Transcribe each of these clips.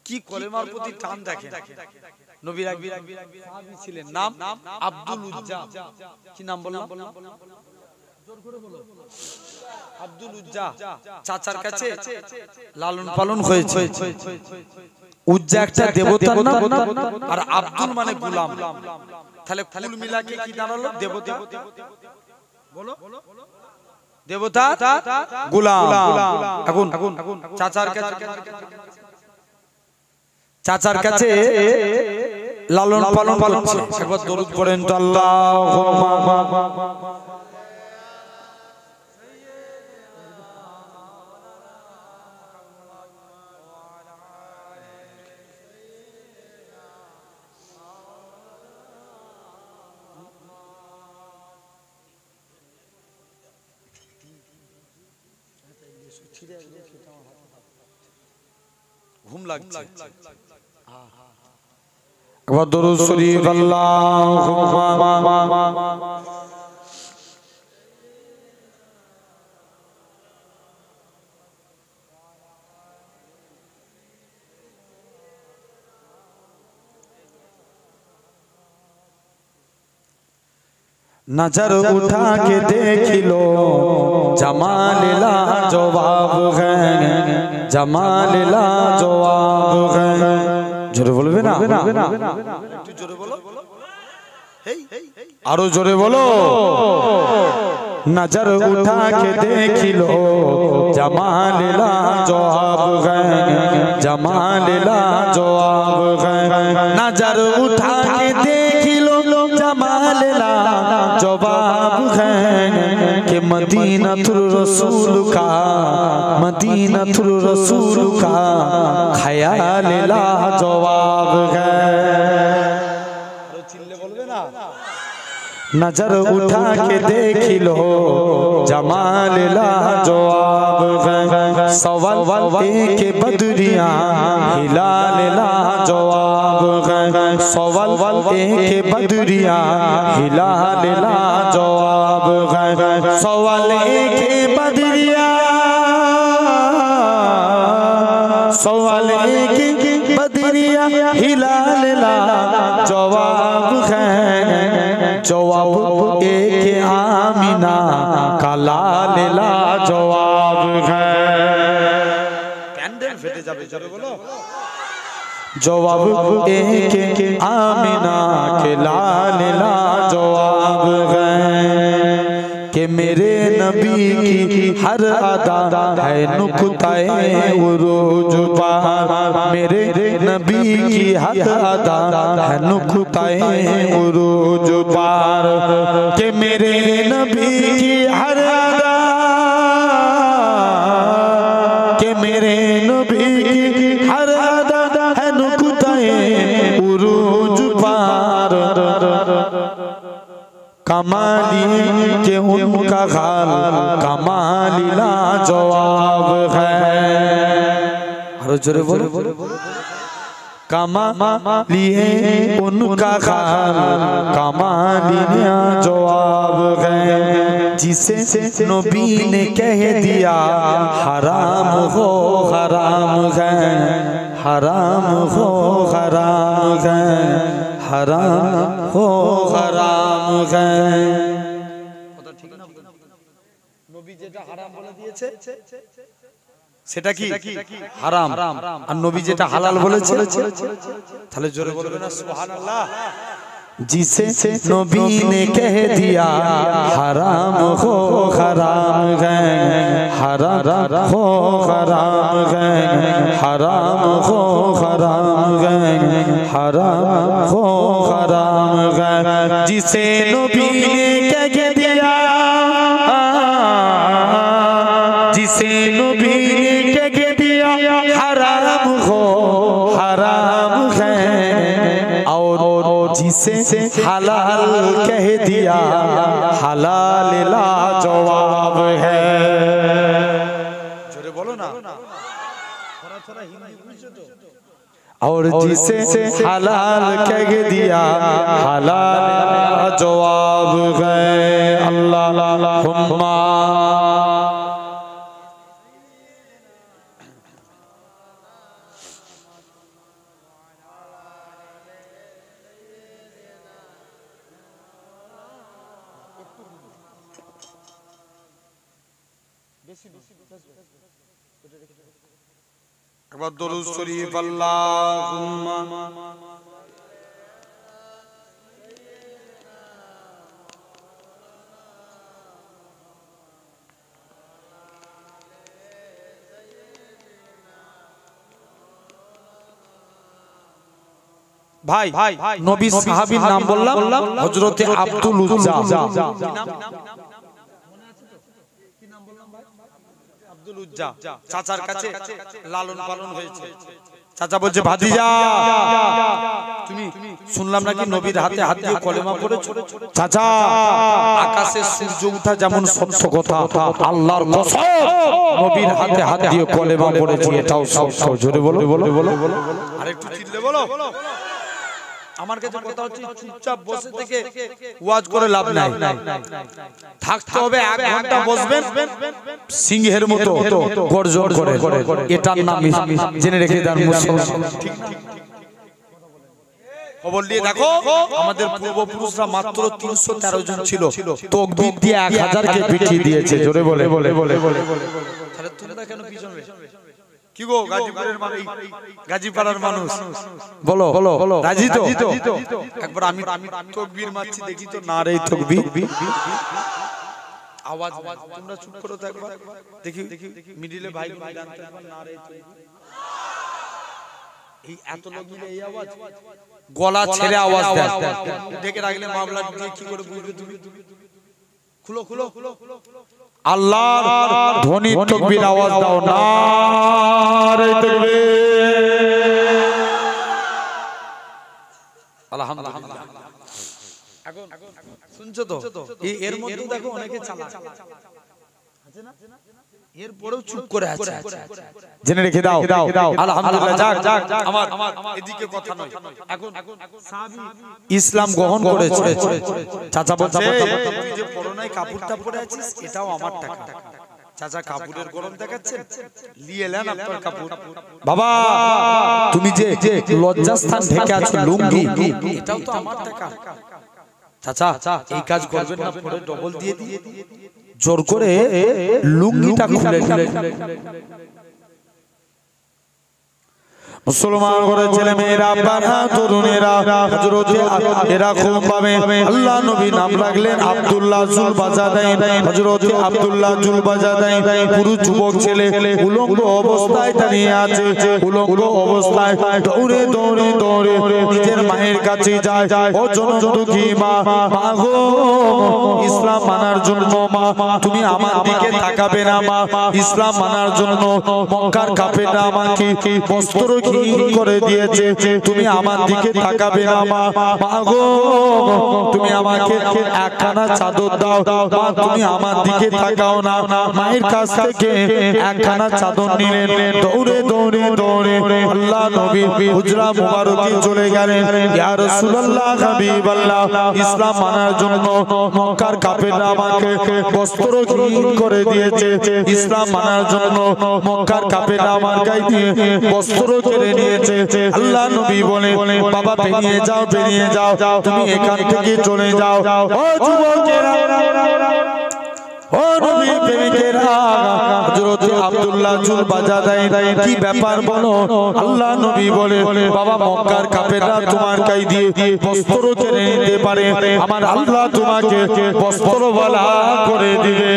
কি কলেমার প্রতি টান দেখেন। নবীর সাহাবী ছিলেন, নাম আব্দুল উজ্জা। কি নাম বললাম? জোর করে বলো। আব্দুল উজ্জা চাচার কাছে লালন পালন হয়েছে। উজ্জা একটা দেবতার নাম, আর আব্দুল মানে গোলাম। তাহলে কুল মিলাকে কি দাঁড়ালো? দেবতা। বলো, দেবতা গোলাম। এখন চাচার কাছে লালন পালন করছে। একবার দরুদ পড়েন তো আল্লাহুম্মা। ঘুম লাগছে। একবার দরুদ শরীফ আল্লাহুম্মা। नजर उठा के देख लो जमाल लाजवाब है, जमाल लाजवाब है। जोरे बोलबे ना, একটু জোরে বলো, আরো জোরে বলো। नजर उठा के देख लो जमाल लाजवाब है, जमाल लाजवाब है। नजर उठा के देख लो जमाल लाजवाब है कि मदीनतुल रसूल का, मदीनतुल रसूल का ख्याल लाजवाब है। नजर उठा के देख लो जमाल लाजवाब है। सवाल एक बदरिया हिलाल लाजवाब है। सवाल एक बदरिया हिलाल लाजवाब है। सवाल एक बदरिया, सवाल एक बदरिया हिलाल लाजवाब है। जवाब एक आमिना का लाल लाजवाब है। कैंडल फेटे जाबे, जरूर बोलो। जवाब एक आमिना के लाल लाजवाब है कि मेरे नबी की हर अदा है नुक्ताए उरूज पार। मेरे नबी की हर अदा है नुक्ताए उरूज पार कि मेरे नबी की हर अदा, कि मेरे नबी की हर अदा है नुक्ताए उरूज पार। कमाली के उनका खाल कमाली लाजवाब है। हर जोरे बोलो, कमाली उनका खाल कमाली लाजवाब है। जिसे नबी ने कह दिया हराम हो हराम है, हराम हो हराम है, हराम हो हराम है। নবী যেটা হারাম বলে দিয়েছে সেটা কি হারাম, আর নবী যেটা হালাল বলেছে তাহলে জোরে বলবেন না সুবহানাল্লাহ। जिसे नबी ने कह दिया हराम हो हराम है, हराम हो हराम है, हराम हो हराम है, हराम हो हराम है। जिसे नबी ने कह दिया, जिसे नबी ने कह दिया हराम हो हराम है, और जिसे हलाल कह दिया हलाल लाजवाब है। जोरे बोलो ना, थोड़ा थोड़ा हिंदी बुझो तो। और जिसे हलाल कह दिया हलाल लाजवाब है। अल्लाहुम्मा একবার দরুদ শরীফ আল্লাহুম্মা ভাই নবী সাহাবীর নাম বললাম হযরতে আব্দুল উজ্জা। কি নাম মনে আছে তো? কি নাম বললাম ভাই? আব্দুল উজ্জা। চাচার কাছে লালন পালন হয়েছে। চাচা বলছে ভাতিজা তুমি শুনলাম নাকি নবীর হাতে হাত দিয়ে কলেমা পড়েছো। চাচা আকাশে সূর্য ওঠা যেমন সত্য কথা, আল্লাহর কসম নবীর হাতে হাত দিয়ে কলেমা পড়েছি এটাও সত্য। জোরে বলো আরেকটু চিল্লে বলো। আমার কাছে কথা হচ্ছে চুপচাপ বসে থেকে ওয়াজ করে লাভ নাই, থাকতে হবে 1 ঘন্টা বসবেন সিংহের মতো গর্জন করে। এটার নাম জেনে রেখে দেন মুসলমান। খবর দিয়ে দেখো আমাদের পূর্বপুরুষরা মাত্র 313 জন ছিল, তাকবীর দিয়ে 1000 কে পিটিয়ে দিয়েছে। জোরে বলে তাহলে তোমরা কেন পিছনে? কি গো গাজীপুরের মানুষ, গাজীপাড়ার মানুষ বলো রাজি তো? একবার আমি তাকবীর মারছি দেখি তো নারে তাকবীর আওয়াজ। তোমরা চুপ করো তো একবার দেখি মিডিলে ভাই জানতে একবার নারে তাকবীর। এই এত লোক মিলে এই আওয়াজ, গলা ছেড়ে আওয়াজ দেয়। ডেকে রাখলে মামলা দিয়ে কি করে বুঝবে তুমি? খুলো আল্লাহর ধ্বনি তাকবীর আওয়াজ দাও, নারে তাকবীর। আলহামদুলিল্লাহ। এখন শুনছো তো? এর মধ্যে দেখো অনেকে চালাক আছে না, এরপরেও চুপ করে আছে। জেনে রেখে দাও আলহামদুলিল্লাহ। যাক আমার এদিকে কথা নয়। এখন সাহাবী ইসলাম গ্রহণ করেছে। চাচা বলছে তুই যে পরনায় কাপড়টা পরে আছিস এটাও আমার টাকা। চাচা কাপড়ের গরম দেখাচ্ছেন, নিয়ে নেন আপনার কাপড়। বাবা তুমি যে লজ্জাস্থান ঢেকে আছো লুঙ্গি, এটাও তো আমার টাকা। চাচা এই কাজ করবেন না, পরে ডবল দিয়ে দিয়ে জোর করে লুঙ্গিটা খুলে মুসলমান করে ছেলে মেয়েরা বাবা তরুণেরা হযরতে এরা খুব পাবে আল্লাহ নবী নাম রাখলেন আব্দুল্লাহ জুল বাজাদাই। হযরতে আব্দুল্লাহ জুল বাজাদাই পুরো যুবক ছেলে উলঙ্গ অবস্থায় দাঁড়িয়ে আছে। উলঙ্গ অবস্থায় দৌড়ে নিজের মায়ের কাছে যায়। ও জনদুখী মা গো, ইসলাম মানার জন্য মা তুমি আমার দিকে তাকাবে না মা? ইসলাম মানার জন্য মক্কার কাফেররা আমাকে বস্ত্র করে দিয়েছে, তুমি আমার দিকে তাকাবে না মা? গো তুমি আমাকে একখানা চাদর দাও মা, তুমি আমার দিকে তাকাও না। মায়ের কাছ থেকে একখানা চাদর নিলেন, দৌড়ে আল্লাহ নবী হুজরা মুবারকে চলে গেলেন। ইয়া রাসূলুল্লাহ হাবিবাল্লাহ, ইসলাম মানার জন্য মক্কার কাফেররা আমাকে বস্ত্র করে দিয়েছে। ইসলাম মানার জন্য মক্কার কাফেররা আমার গায়ে দিয়ে বস্ত্র কেড়ে নিয়েছে। আল্লাহ নবী বলে বাবা বেরিয়ে যাও, তুমি এখান থেকে চলে যাও। ও যুবকেরা, ও নবী প্রেমিকেরা, হযরতে আব্দুল্লাহ জুল বাজাদাই কি ব্যাপার বলো? আল্লাহ নবী বলে বাবা মক্কার কাফেররা তোমার গায়ে দিয়ে বস্ত্র কেড়ে নিতে পারে, আমার আল্লাহ তোমাকে বস্ত্রওয়ালা করে দিবে।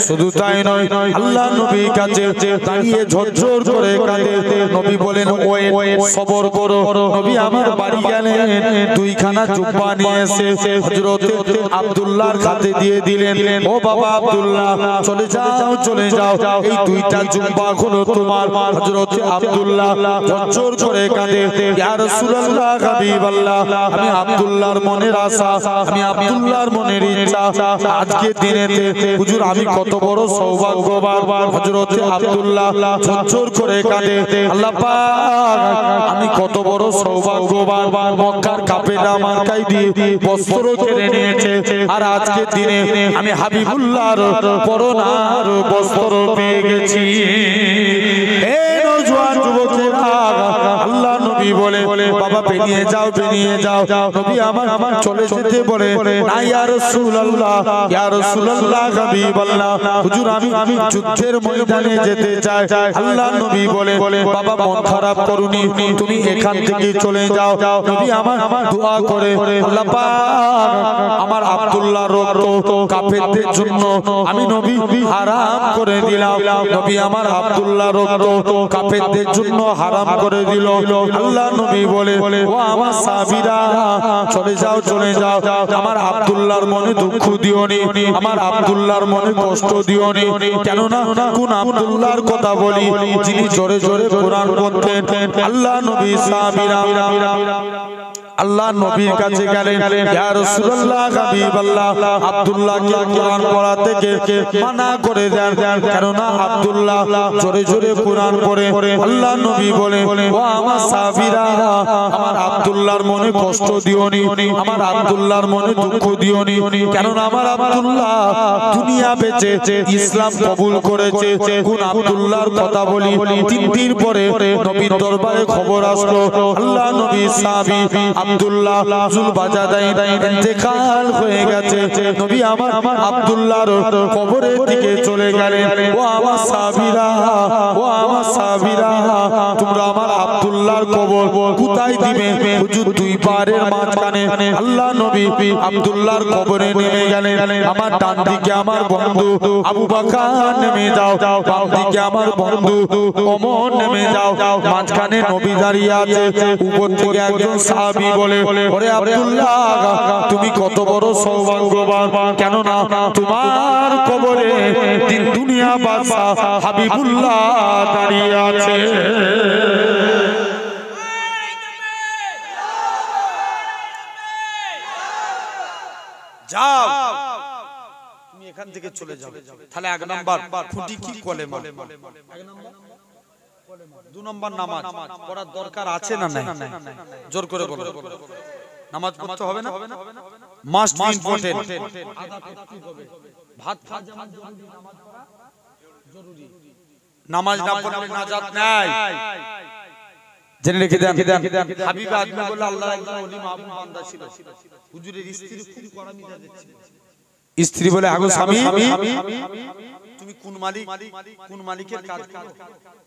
শুধু তাই নয়, আল্লাহ নবীর কাছে দাঁড়িয়ে ঝরঝর করে কাঁদে। নবী বলেন ওয়ে সবর করো। নবী আমার বাড়ি গেলেন, 2খানা জুব্বা নিয়ে এসে হযরতে আব্দুল্লাহর হাতে দিয়ে দিলেন। ও বাবা আব্দুল্লাহ চলে যাও, এই 2টা জুব্বা হলো তোমার। হযরতে আব্দুল্লাহ ঝরঝর করে কাঁদে, ইয়া রাসূলুল্লাহ হাবিবাল্লাহ, আমি আব্দুল্লাহর মনের আশা, আমি আব্দুল্লাহর মনের ইচ্ছা আজকে দিনেতে হুজুর আমি কত বড় সৌভাগ্যবান। হযরতে আব্দুল্লাহ ঝরঝর করে কাঁদে, আল্লাহ পাক আমি কত বড় সৌভাগ্যবান, মক্কার কাফেররা আমার গায়ে দিয়ে বস্ত্র কেড়ে নিয়েছে, আর আজকে দিনে আমি হাবিবুল্লাহর পরনার বস্ত্র পেয়ে গেছি। হে নওজোয়ান যুবকেরা, আল্লাহ নবী বলে বাবা বাবা বেরিয়ে যাও বেরিয়ে যাও। নবী আমার চলে যেতে বলে না ইয়া রাসূলুল্লাহ ইয়া রাসূলুল্লাহ হাবিবাল্লাহ হুজুর আমি যুদ্ধের ময়দানে যেতে চাই। আল্লাহ নবী বলে বাবা মন খারাপ করুনি, তুমি এখান থেকে চলে যাও। নবী আমার দোয়া করে আল্লাহ পাক আমার আব্দুল্লাহ রক্ত কাফেরদের জন্য আমি নবী হারাম করে দিলাম। নবী আমার আব্দুল্লাহ রক্ত কাফেরদের জন্য হারাম করে দিল। আল্লাহ নবী বলে ও আমার সাহাবীরা চলে যাও চলে যাও, আমার আব্দুল্লাহর মনে দুঃখ দিওনি, আমার আব্দুল্লাহর মনে কষ্ট দিওনি। কেন না কোন আব্দুল্লাহর কথা বলি যিনি জোরে জোরে কোরআন পড়তেন। আল্লাহ নবী সাহাবীরা আল্লাহ নবীর কাছে গেলেন, ইয়া রাসূলুল্লাহ হাবিবাল্লাহ আব্দুল্লাহকে কোরআন পড়া থেকে মানা করে দেন, কেন না আব্দুল্লাহ জোরে জোরে কোরআন পড়ে। আল্লাহ নবী বলে ও আমার সাহাবীরা আমার আব্দুল্লাহর মনে কষ্ট দিওনি, আমার আব্দুল্লাহর মনে দুঃখ দিওনি। কেন না আমার আব্দুল্লাহ দুনিয়া বেঁচে ইসলাম কবুল করেছে। কোন আব্দুল্লাহর কথা বলি 3 দিন পরে নবীর দরবারে খবর আসলো আল্লাহ নবী সাহাবী আব্দুল্লাহ জুল বাজাদাই ইন্তেকাল হয়ে গেছে। নবী আমার আব্দুল্লাহর কবরের দিকে চলে গেলেন। ও আমার সাহাবীরা ও আমার সাহাবীরা তোমরা আমার আব্দুল্লাহর কবর কোথায় দিবে? হুজুর 2 পারের মাঝখানে। আল্লাহ নবী আব্দুল্লাহর কবরে নেমে গেলেন। আমার ডান দিকে আমার বন্ধু আবু বকর নেমে যাও, বাম দিকে আমার বন্ধু ওমর নেমে যাও, মাঝখানে নবী দাঁড়িয়ে আছে। উপর থেকে একজন সাহাবী বলে ওরে আব্দুল্লাহ তুমি কত বড় সৌভাগ্যবান, কেন না তোমার কবরে দিন দুনিয়া বাদশা হাবিবুল্লাহ দাঁড়িয়ে আছে। যাও তুমি এখান থেকে চলে যাও। তাহলে 1 নাম্বার খুঁটি কি কলেমা, 1 নাম্বার 2 নাম্বার নামাজ পড়ার দরকার আছে না নাই? জোর করে বলো। নামাজ পড়তে হবে না? Must be important. আদা করতে হবে। ভাত খাওয়া যেমন জরুরি, নামাজ পড়া জরুরি। নামাজ না পড়লে নাজাত নাই। জেনে রেখে দেন হাবিব আদমি বলে আল্লাহর একজন ওলি মাহবুব বান্দা ছিল। হুজুরের স্ত্রী খুব কড়া মিজাজের ছিল। স্ত্রী বলে আগো স্বামী তুমি কোন মালিক কোন মালিকের কাজ করো?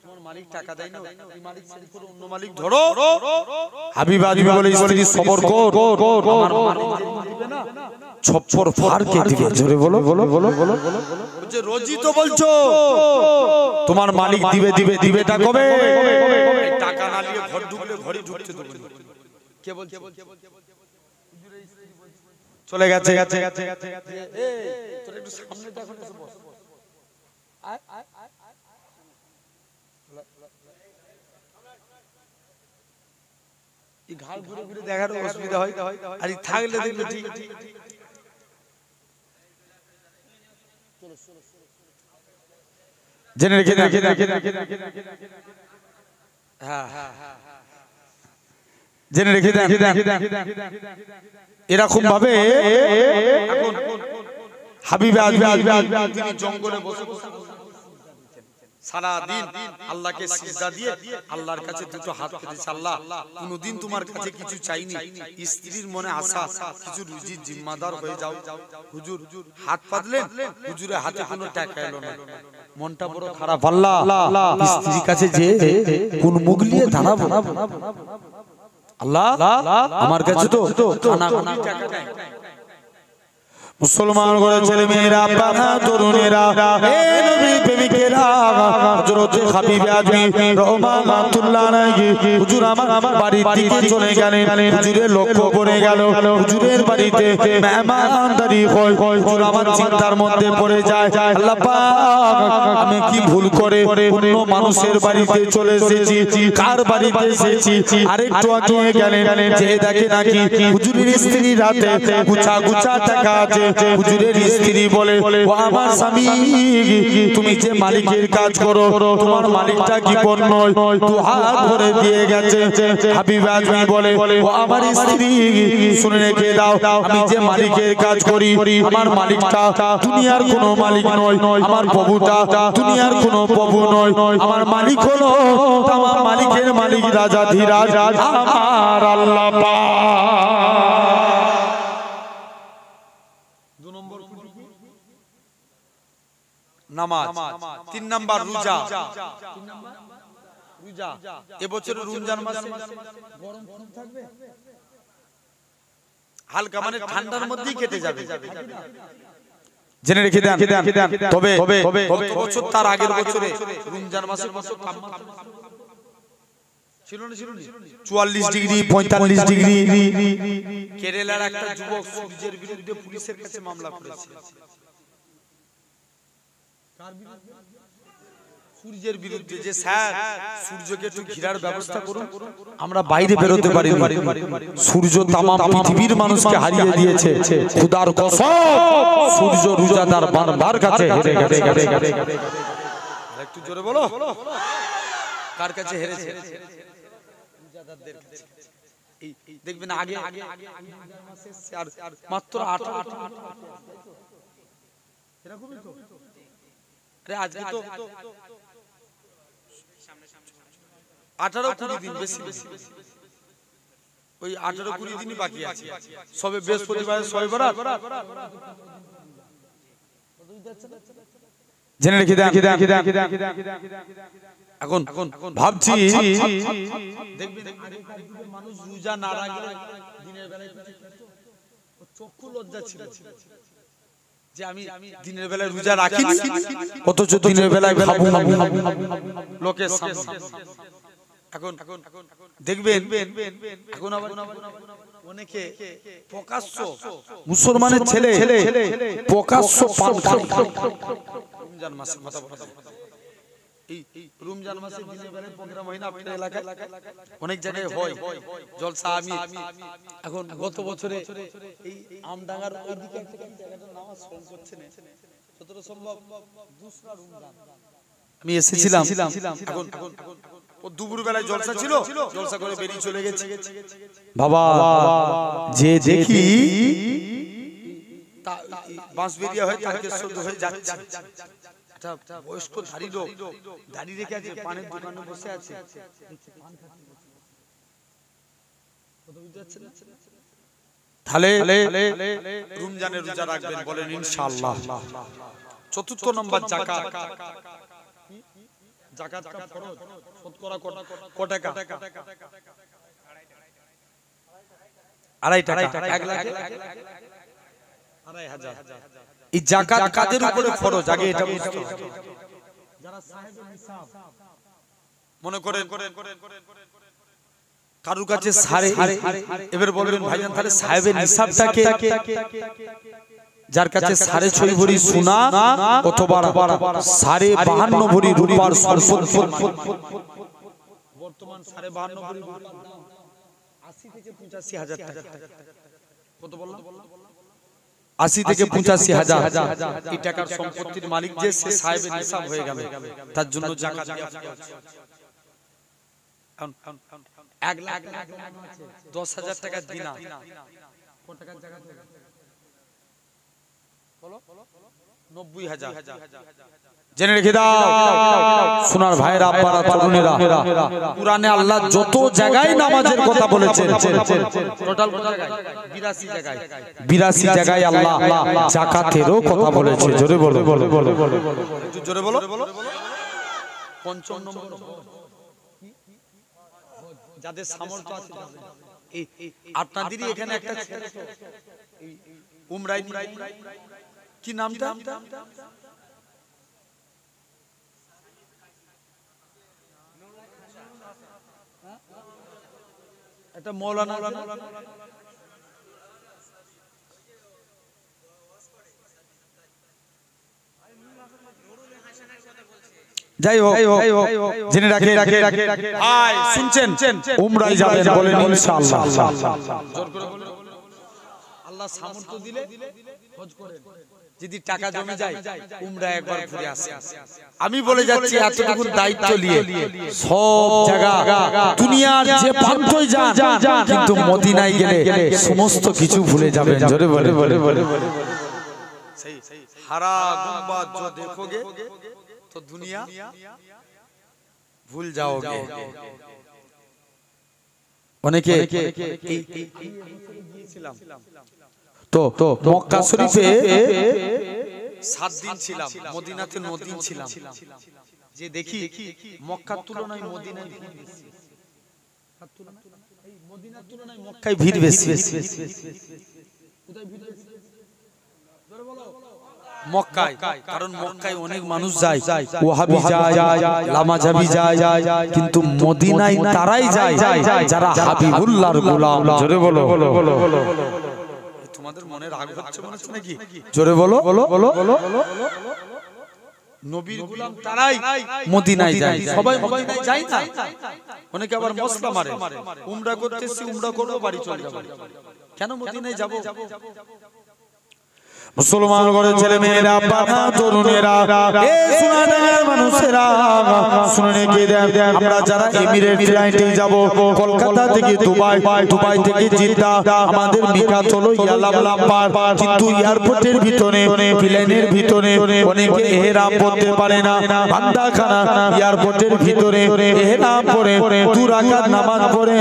তোমার মালিক টাকা দেয় না, ওই মালিক ছেড়ে করে অন্য মালিক ধরো। হাবিব আদমি বলে স্ত্রী সবর কর, আমার মালিক দিবে না ছপ্পর ফার কে দিবে। জোরে বলো বলো বলো বলো। যে রোজই তো বলছো তোমার মালিক দিবে দিবে দিবেটা কবে? টাকা না নিয়ে ঘর ঢুকলে ঘরে ঢুকতে দেবে। কে বলছে? চলে গেছে। এই তোর একটু সামনে দেখো এসে বস। এই ঘাড় ঘুরে ঘুরে দেখার অসুবিধা হয়, আর থাকলে দেখবে ঠিক। জেনে রেখে দেন জেনে রেখে দেন এরকম ভাবে হাবিব তিনি জঙ্গলে বসে সারা দিন আল্লাহকে সিজদা দিয়ে আল্লাহর কাছে দুটো হাত পেতেছে। আল্লাহ কোনদিন তোমার কাছে কিছু চাইনি, স্ত্রীর মনে আশা কিছু রুজির জিম্মাদার হয়ে যাও। হুজুর হাত পাতলেন, হুজুরের হাতে কোনো টাকা এলো না। মনটা বড় খারাপ। আল্লাহ স্ত্রীর কাছে যে কোন মুখ নিয়ে দাঁড়াবো? আল্লাহ আমার কাছে তো টাকা নাই। মুসলমান ঘরের ছেলে মেয়েরা, বাবা তরুণেরা, এ নবীর প্রেমিকেরা, হযরত হাবিব আজমি রহমাতুল্লাহ আলাইহি হুজুর আমার বাড়ির দিকে চলে গেলেন। হুজুরের লক্ষ্য পড়ে গেল হুজুরের বাড়িতে মেহমানদারি হয়। হুজুর আমার চিন্তার মধ্যে পড়ে যায়, আল্লাহ পাক আমি কি ভুল করে অন্য মানুষের বাড়িতে চলে এসেছি? কার বাড়িতে এসেছি? আরেকটু আগে গেলেন, যে দেখে নাকি হুজুরের স্ত্রীর হাতে গুছা গুছা টাকা আছে। হুজুরের স্ত্রী বলে ও আমার স্বামী তুমি যে মালিকের কাজ করো তোমার মালিকটা কি পর নয়? 2 হাত ভরে দিয়ে গেছে। হাবিব আজমি বলে ও আমার স্ত্রী শুনে রেখে দাও, আমি যে মালিকের কাজ করি আমার মালিকটা দুনিয়ার কোনো মালিক নয়, আমার প্রভুটা দুনিয়ার কোনো প্রভু নয়, আমার মালিক হলো তামাম মালিকের মালিক রাজা ধীরাজ আমার আল্লাহ পাক। 2 নম্বর নামাজ, 3 নাম্বার রোজা। রোজা এবছর রমজান মাসে গরম কম থাকবে, হালকা মানে ঠান্ডার মধ্যেই কেটে যাবে। জেনে রেখে দেন। তবে বছর তার আগের বছরে রমজান মাসের বছর ছিল না 44 ডিগ্রি 45 ডিগ্রি। কেরালার একটা যুবক সূর্যের বিরুদ্ধে পুলিশের কাছে মামলা করেছে। কার বিরুদ্ধে? সূর্যের বিরুদ্ধে, যে স্যার সূর্যকে একটু ঘিরার ব্যবস্থা করুন, আমরা বাইরে বেরোতে পারি। সূর্য তামাম পৃথিবীর মানুষকে হারিয়ে দিয়েছে। খোদার কসম, সূর্য রোজাদার বান্দার কাছে হেরে গেছে। একটু জোরে বলো, কার কাছে হেরেছে? রোজাদারদের কাছে। এই দেখবেন আগে মাত্র 8 এরকমই তো। আরে আজকে তো 18-20 দিন, বেশি ওই 18-20 দিনই বাকি আছে। সবে বৃহস্পতিবার সবে বরাত। জেনে রেখে দেন। এখন ভাবছি, দেখবেন মানুষ রোজা না রাখলে দিনের বেলায় চক্ষু লজ্জা ছিল যে আমি দিনের বেলায় রোজা রাখিনি, অথচ দিনের বেলায় খাবো লোকের সামনে। এখন দেখবেন এখন আবার অনেকে প্রকাশ্য, মুসলমানের ছেলে প্রকাশ্য পান খায়। রমজান মাসে কথা বলা, এই রমজান মাসে দিনের বেলায় প্রোগ্রাম হয় না আপনার এলাকায়? অনেক জায়গায় হয় জলসা। আমি এখন গত বছরে এই আমডাঙ্গার ওইদিকে একটা জায়গাটার নাম স্মরণ করছে না, যতটা সম্ভব দুসরা রমজান আমি এসেছিলাম। এখন দুপুর বেলায় জলসা ছিল, জলসা করে বেরিয়ে চলে গেছে। বাবা যে দেখি বাঁশবেরিয়া হয়ে তারকেশ্বর হয়ে যাচ্ছে, একটা বয়স্ক ধারী লোক দাঁড়িয়ে রেখে আছে, পানের দোকানে বসে আছে। তাহলে রমজানের রোজা রাখবেন বলেন ইনশাআল্লাহ। 4র্থ নম্বর জাকাত। জাকাত কা ফরজ শতকরা কত টাকা? 2.5 টাকা, 1 লাখ 2.5 এই জাকাত কাদের উপরে ফরজ আগে এটা বুঝতে হবে। যারা সাহেবের নিসাব, মনে করেন কারুর কাছে সাড়ে, এবার বলবেন ভাইজান তাহলে সাহেবের নিসাবটাকে, যার কাছে 6.5 ভরি সোনা অথবা 52.5 ভরি রূপার সম্পত্তি, বর্তমান 52.5 ভরি 80 থেকে 85 হাজার টাকা। কত বললাম? 80 থেকে 85 হাজার এই টাকার সম্পত্তির মালিক যে, সে সাহেবের নিসাব হয়ে গেল, তার জন্য যাকাত দেওয়া ফরজ। 1 লাখ 10,000 টাকা দিনা, কত টাকার যাকাত হবে? বলো 90,000। জেনে রেখে দাও সোনার ভাইরা, আব্বারা, তরুণেরা, কুরআনে আল্লাহ যত জায়গায় নামাজের কথা বলেছেন, টোটাল কত জায়গায়? 82 জায়গায় আল্লাহ যাকাতেরও কথা বলেছে। জোরে বলো, একটু জোরে বলো। 5 নম্বর যাদের সামর্থ্য আছে, আপনাদেরই এখানে একটা উমরাই, কি নামটা? এটা মৌলানা, যাই হোক জেনে রাখে। ভাই শুনছেন, উমরায় যাবেন বলেন ইনশাআল্লাহ। জোর করে বলেন, আল্লাহ সামর্থ্য দিলে হজ করেন, যদি টাকা জমে যায় উমরা একবার ঘুরে আসে। আমি বলে যাচ্ছি এতটুকু দায়িত্ব নিয়ে সব জায়গা দুনিয়ার যে প্রান্তই যান, কিন্তু মদিনায় গেলে সমস্ত কিছু ভুলে যাবেন। জোরে বলে হারা গুম্বাদ जो देखोगे तो दुनिया ভুল যাওগে। অনেকে তো মক্কা শরীফে 7 দিন ছিলাম, মদিনাতে 9 দিন ছিলাম, যে দেখি মক্কার তুলনায় মদিনায় ভিড় বেশি, মদিনার তুলনায় মক্কায় ভিড় বেশি। মক্কায়, কারণ মক্কায় অনেক মানুষ যায়, ওয়াহাবি যায়, লামাজাবি যায়, কিন্তু মদিনায় তারাই যায় যারা হাবিবুল্লাহর গোলাম। জোরে বলো। তোমাদের মনে রাগ হচ্ছে মনে হচ্ছে নাকি? জোরে বলো। নবীর গোলাম তারাই মদিনায় যায়, সবাই মদিনায় যায় না। অনেকে আবার মশলা মারে, উমরা করতেছি, উমরা করব, বাড়ি চলে যাব। কেন মদিনায় যাব? মুসলমান ঘরের ছেলে মেয়েরা, বাবা তরুণেরা, এই সোনাডাঙ্গার মানুষেরা শুনে কে দেন, আমরা যারা এমিরেট ফ্লাইটে যাব কলকাতা থেকে দুবাই, দুবাই থেকে জিদ্দা, আমাদের মিকাত হলো ইয়ালামলাম্পার, কিন্তু এয়ারপোর্টের ভিতরে, প্লেনের ভিতরে অনেকে ইহরাম পড়তে পারে না। বান্দাখানা এয়ারপোর্টের ভিতরে ইহরাম পরে 2 রাকাত নামাজ পড়ে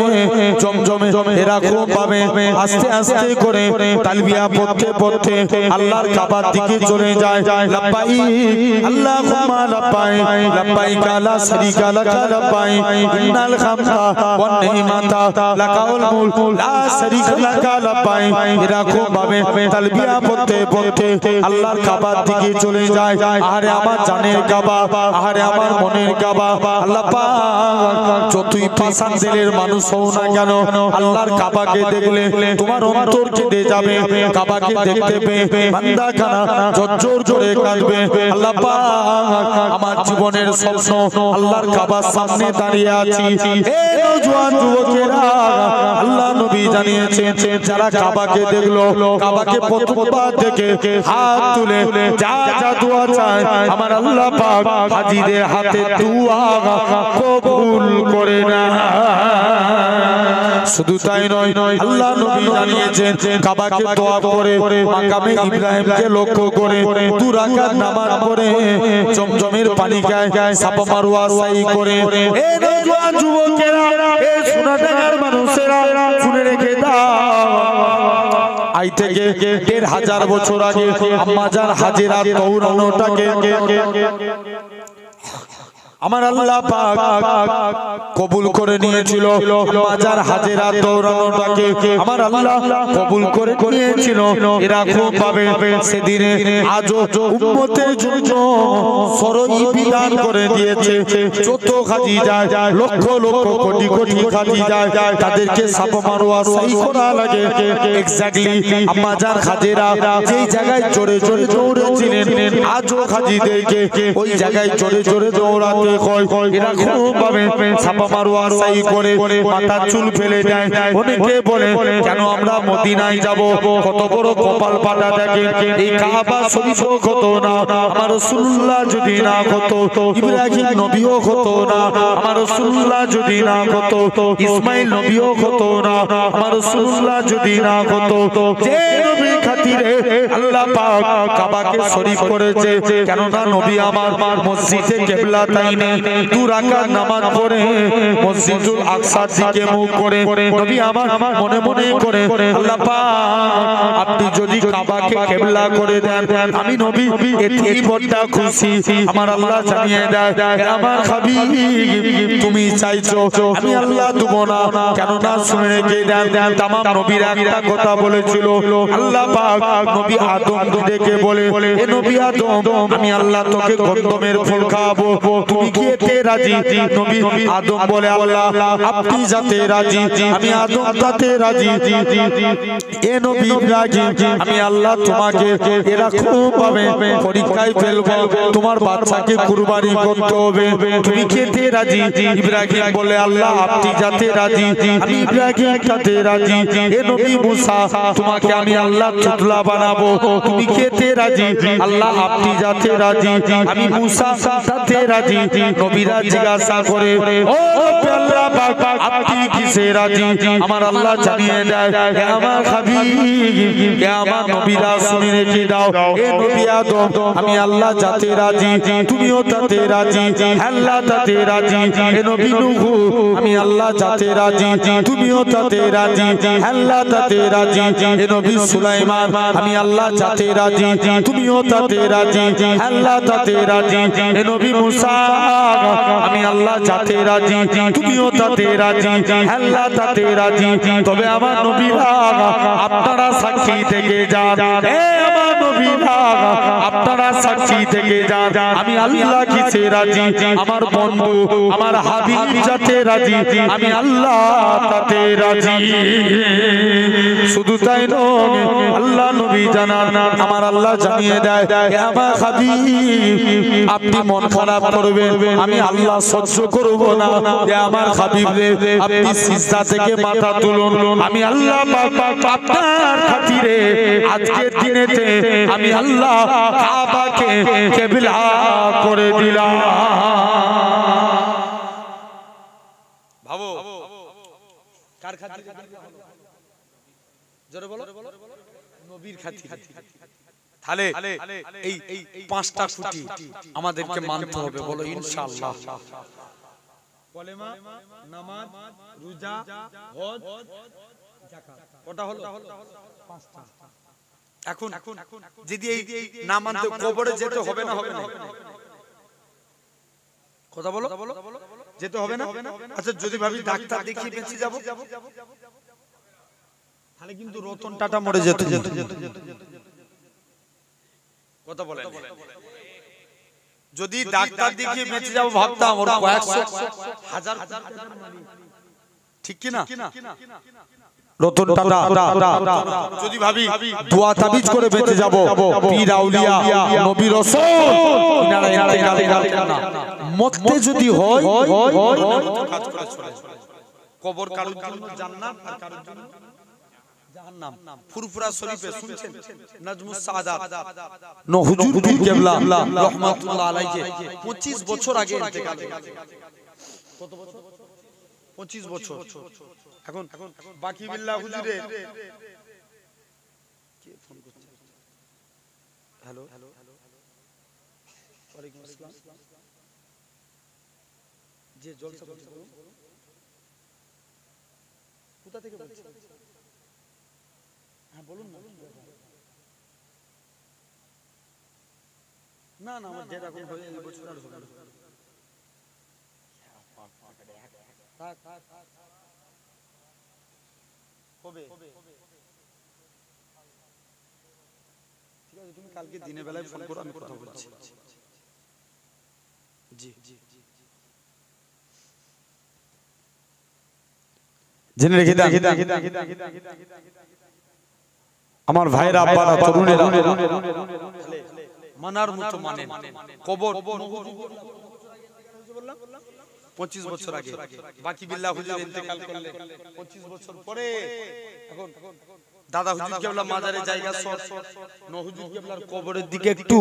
জমজমে এরকম ভাবে আস্তে আস্তে করে তালবিয়া পড়তে পড়তে আল্লাহর কাবার দিকে চলে যায়। লাব্বাইক আল্লাহুম্মা লাব্বাইক, লাব্বাইক লা শারীকা লাক লাব্বাইক, ইন্নাল হামদা ওয়ান নি'মাতা লাকাল মুলক লা শারীকা লাক লাব্বাইক। এরকম ভাবে তালবিয়া পড়তে পড়তে আল্লাহর কাবার দিকে চলে যায়। আরে আমার জানের কাবা, আরে আমার মনের কাবা। আল্লাহ পাক যতই পাষাণ দিলের মানুষ হও না কেন, আল্লাহর কাবাকে দেখলে তোমার অন্তর কেঁদে যাবে। কাবাকে দেখতে পেয়ে বান্দা খানা জোর করে কাঁদবে। আল্লাহ পাক আমার জীবনের স্বপ্ন আল্লাহর কাবার সামনে দাঁড়িয়ে আছি। এই নওজোয়ান যুবকেরা, আল্লাহ নবী জানিয়েছেন যারা কাবাকে দেখলো, কাবাকে প্রথমবার দেখে হাত তুলে যা যা দোয়া চায় আমার আল্লাহ পাক হাজীদের হাতে দোয়া কবুল করে না। শুধু তাই নয়, আল্লাহ নবী জানিয়েছেন কাবাকে দোয়া করে মাকামে ইব্রাহিমকে লক্ষ্য করে 2 রাকাত নামাজ পড়ে জমজমের পানি খায়, সাফা মারওয়া সাই করে। এই নওজোয়ান যুবকেরা, এই সোনাডাঙ্গার মানুষেরা শুনে রেখে দাও, আই থেকে 1500 বছর আগে আম্মাজান হাজেরা দৌড়ানোটাকে আমার আল্লাহ পাক কবুল করে নিয়েছিল। আম্মাজান হাজেরা দৌড়ানোটাকে আমার আল্লাহ কবুল করে নিয়েছিল। এরকম ভাবে সেদিনে আজও উম্মতের জন্য সরই বিধান করে দিয়েছে। যত হাজী যায়, লক্ষ লক্ষ কোটি কোটি হাজী যায়, তাদেরকে সাফা মারওয়া সাই করা লাগে। এক্স্যাক্টলি আম্মাজান হাজেরা যেই জায়গায় জোরে জোরে দৌড়েছিলেন, আজও হাজীদেরকে ওই জায়গায় জোরে জোরে দৌড়াতে হয়। এরকম ভাবে সাফা মারওয়া সাই করে মাথার চুল ফেলে দেয়। অনেকে বলে কেন আমরা মদিনায় যাব, কত বড় কপাল পাতা দেখে। এই কাবা শরীফ হতো না আমার রাসূলুল্লাহ যদি না হতো, ইব্রাহিম নবীও হতো না আমার রাসূলুল্লাহ যদি না হতো, ইসমাইল নবীও হতো না আমার রাসূলুল্লাহ যদি না হতো। যে নবীর খাতিরে আল্লাহ পাক কাবাকে শরীফ করেছে, কেন না নবী আমার মসজিদে কিবলা তাইনে 2 রাকাত নামাজ পড়ে মসজিদুল আকসার দিকে মুখ করে নবী আমার মনে মনে করে আল্লাহ পাক আপনি যদি কাবাকে কিবলা করে দেন, আমি নবী এতেই বড় খুশি। আমার আল্লাহ জানিয়ে দেয়, আমার হাবিব তুমি চাইছো, আমি আল্লাহ দেব না। কেন না শুনে রেখে দেন, তামাম নবীরা একটা কথা বলেছিল। আল্লাহ পাক নবী আদম ডেকে বলে, এ নবী আদম, আমি আল্লাহ তোকে গন্ধমের ফুল খাওয়াবো, তুমি কি এতে রাজি? নবী আদম বলে, আল্লাহ আপনি যাতে রাজি, আমি আদম তাতে রাজি। এ নবী ইব্রাহিম, আমি আল্লাহ তোমাকে এরকম ভাবে পরীক্ষায় ফেলবো, তোমার বাচ্চাকে কুরবানি করতে হবে, তুমি খেতে রাজি? ইব্রাহিম বলে, আল্লাহ আপনি যাতে রাজি, আমি ইব্রাহিম যাতে রাজি। এ নবী মুসা, তোমাকে আমি আল্লাহ চুতলা বানাবো, তুমি খেতে রাজি? আল্লাহ আপনি যাতে রাজি, আমি মুসা যাতে রাজি। নবীরা জিজ্ঞাসা করে, ও আল্লাহ পাক আপনি কি কিসে রাজি আমার আল্লাহ জানিয়ে দেয় হে আমার হাবিব হে আমার নবীরা শুনে রেখে দাও হে নবী আদম আমি আল্লাহ যাতে রাজি তুমিও তাতে রাজি আল্লাহ তাতে রাজি হে নবী নূহ আমি আল্লাহ যাতে রাজি তুমিও তাতে রাজি আল্লাহ তাতে রাজি হে নবী সুলাইমান আমি আল্লাহ যাতে রাজি তুমিও তাতে রাজি আল্লাহ তাতে রাজি হে নবী মুসা আমি আল্লাহ যাতে রাজি তুমিও তাতে রাজি আল্লাহ তাতে রাজি তবে আমার নবীরা আপনারা সাক্ষী থেকে যান হে আমার নবীরা আপনারা সাক্ষী থেকে যান আমি আল্লাহ কিসে রাজি আমার বন্ধু আমার হাবিব যাতে রাজি আমি আল্লাহ তাতে রাজি শুধু তাই নয় আল্লাহ নবী জানান আমার আল্লাহ জানিয়ে দেয় হে আমার হাবিব আপনি মন খারাপ করবেন আমি আল্লাহ সহ্য করব না হে আমার হাবিব রে আপনি সিজদা থেকে মাথা তুলুন আমি আল্লাহ আপনার খাতিরে আজকের দিনেতে আমি আল্লাহ কাবাকে কিবলা করে দিলাম ভাবো কার খাতিরে জোরে বলো নবীর খাতিরে তাহলে এই পাঁচটা খুঁটি আমাদেরকে মানতে হবে বলো ইনশাআল্লাহ কলেমা নামাজ রোজা হজ যাকাত কটা হলো পাঁচটা এখন যদি এই না মানতে কবরে যেতে হবে না হবে না কথা বলো যেতে হবে না আচ্ছা যদি ভাবি ডাক্তার দেখিয়ে বেঁচে যাব তাহলে কিন্তু রতন টাটা মরে যেত কথা বলে যদি ডাক্তার দেখিয়ে বেঁচে যাব ভাবতাম ওর কয়েকশো হাজার ঠিক কি না রতন টাটা যদি ভাবি দোয়া তাবিজ করে বেঁচে যাব পীর আউলিয়া নবী রাসূল ইনারা ইন্তেকাল করেন না মরতে যদি হয় কাজ করে চলে কবর কারোর জন্য জান্নাত আর কারোর জন্য জাহান্নাম ফুরফুরা শরীফে শুনছেন নাজমুস সাদাত নো হুজুর পীর কেবলা রাহমাতুল্লাহ আলাইহি 25 বছর আগে ইন্তেকাল কত বছর 25 বছর এখন বাকি বিল্লাহ হুজুরে কে ফোন করছে হ্যালো ওয়ালাইকুম আসসালাম যে জলসা করছে বলুন কোথা থেকে বলছেন হ্যাঁ বলুন না না আমার যেটা এখন হয়ে এই বছর আর হবে হবে ঠিক আছে তুমি কালকে দিনের বেলায় ফোন করো আমি কথা বলছি জি জেনে রেখে দেন আমার ভাইরা আব্বারা তরুণেরা মানার মতো মানেন কবর 25 বছর আগে বাকি বিল্লাহ হুজুর ইন্তেকাল করলে 25 বছর পরে এখন দাদা হুজুর কেবলা মাজারে জায়গা সর নো হুজুর কেবলার কবরের দিকে একটু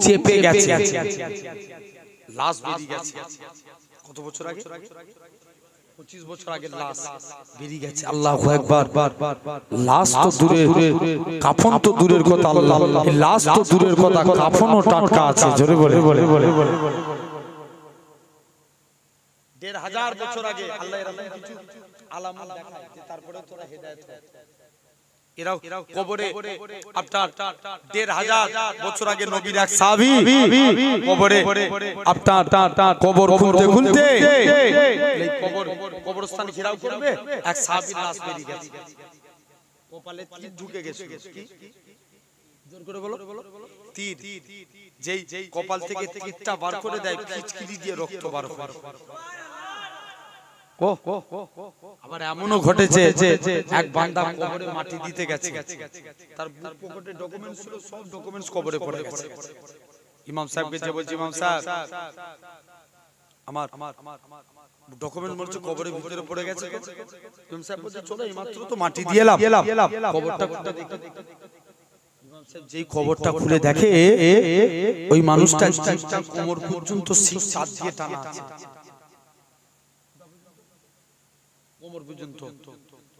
চেপে গেছে লাশ বেরিয়ে গেছে কত বছর আগে 25 বছর আগে লাশ বেরিয়ে গেছে আল্লাহু আকবার লাশ তো দূরে কাফন তো দূরের কথা আল্লাহ লাশ তো দূরের কথা কাফনও টাটকা আছে জোরে বলে 1500 বছর আগে আল্লাহ এরকম কিছু আলামত দেখায় যে তারপরে তোরা হেদায়েত হয় এরাও কবরে আপনার 1500 বছর আগে নবীর এক সাহাবী কবরে আপনার কবর খুলতে এই কবরস্থান ঘেরাও করবে এক সাহাবীর লাশ বেরিয়ে গেছে কপালে তীর ঢুকে গেছে কি জোর করে বলো তীর যেই কপাল থেকে তীরটা বার করে দেয় খিচকিরি দিয়ে রক্ত বার করে আবার এমনও ঘটেছে এক বান্দা কবরে মাটি দিতে গেছে তার পকেটে ডকুমেন্টস ছিল সব ডকুমেন্টস কবরে পড়ে গেছে ইমাম সাহেবকে যে বলছি ইমাম সাহেব আমার ডকুমেন্ট মনে হচ্ছে কবরের ভিতরে পড়ে গেছে ইমাম সাহেব বলছে চলো এইমাত্র তো মাটি দিয়ে এলাম কবরটা দেখতে ইমাম সাহেব যেই কবরটা খুলে দেখে ওই মানুষটা কোমর পর্যন্ত শিক ছাদ দিয়ে টানা আছে কোমর পর্যন্ত।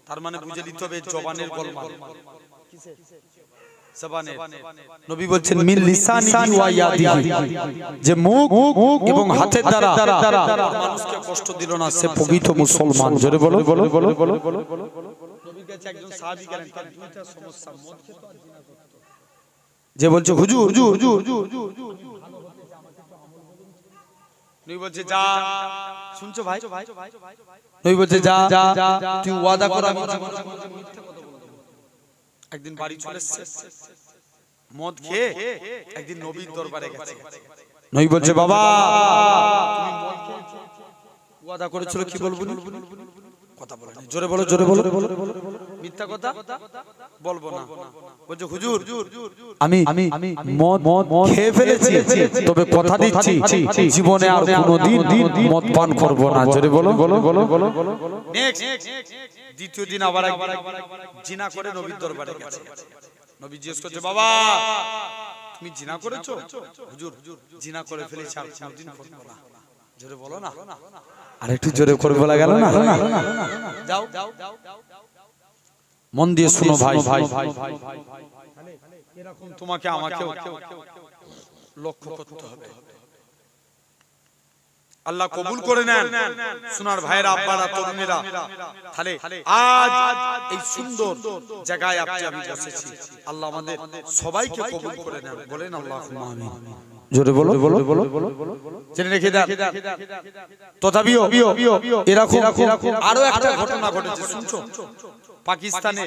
তার মানে বুঝে নিতে হবে জবানের গোলমাল। কিসের? জবানের। নবী বলছেন মিন লিসানিহি ওয়া ইয়াদিহি, যে মুখ এবং হাতের দ্বারা মানুষকে কষ্ট দিল না, সে পবিত্র মুসলমান। জোরে বলো। নবীর কাছে একজন সাহাবী গেলেন, তার দুইটা সমস্যা, মদ খেত আর জিনা করত। যে বলছে হুজুর নবী বলছে যা, শুনছো ভাই? নবী বলছে যা, তুই ওয়াদা কর আমি জীবনে মিথ্যা কথা বলবো না। একদিন বাড়ি চলে এসেছে, মদ খেয়ে একদিন নবীর দরবারে গেছে। নবী বলছে বাবা তুমি মদ খেয়েছো, ওয়াদা করেছিল কি বলবো না, কথা বলে না। জোরে বলো। মিথ্যা কথা বলবো না। বলছে হুজুর আমি মদ খেয়ে ফেলেছি, তবে কথা দিচ্ছি জীবনে আর কোনোদিন মদ পান করব না। জোরে বলো। নেক্সট দ্বিতীয় দিন আবার জিনা করে নবীর দরবারে গেছে। নবী জিজ্ঞেস করছে বাবা তুমি জিনা করেছো? হুজুর জিনা করে ফেলেছি, আর কোনোদিন করব না। জোরে বলো না, আর একটু জোরে করে বলা গেল না। যাও মন দিয়ে শুনো ভাই, এরকম তোমাকে আমাকে লক্ষ্য করতে হবে। আল্লাহ কবুল করে নেন সোনার ভাইরা, আব্বারা, তরুণেরা। তাহলে আজ এই সুন্দর জায়গায় আপনি আমি বসেছি, আল্লাহ আমাদের সবাইকে কবুল করে নেন। বলেন আল্লাহুম্মা আমিন। জোরে বলো। জেনে রেখে দেন। তথাপিও এরকম আরো একটা ঘটনা ঘটেছে, শুনছো? পাকিস্তানে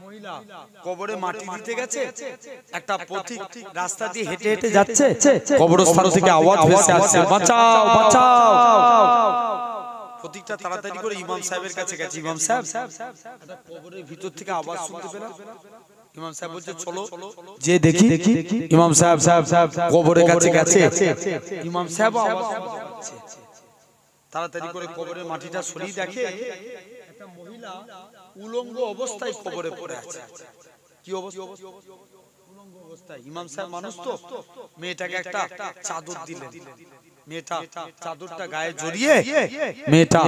মহিলা কবরে মাটি দিতে গেছে, একটা পথিক রাস্তা দিয়ে হেঁটে হেঁটে যাচ্ছে, কবরস্থান থেকে আওয়াজ ভেসে আসছে বাঁচাও বাঁচাও। পথিকটা তাড়াতাড়ি করে ইমাম সাহেবের কাছে গেছে। ইমাম সাহেব, একটা কবরের ভিতর থেকে আওয়াজ শুনতে পেলাম। ইমাম সাহেব বলছে চলো যে দেখি। ইমাম সাহেব কবরের কাছে গেছে। ইমাম সাহেব আওয়াজ শুনছে, তাড়াতাড়ি করে কবরের মাটিটা সরিয়ে দেখে একটা মহিলা উলঙ্গ অবস্থায় কবরে পড়ে আছে। কি অবস্থা? উলঙ্গ অবস্থায়। ইমাম সাহেব মানুষ তো, মেয়েটাকে একটা চাদর দিলেন। মেয়েটা চাদরটা গায়ে জড়িয়ে মেয়েটা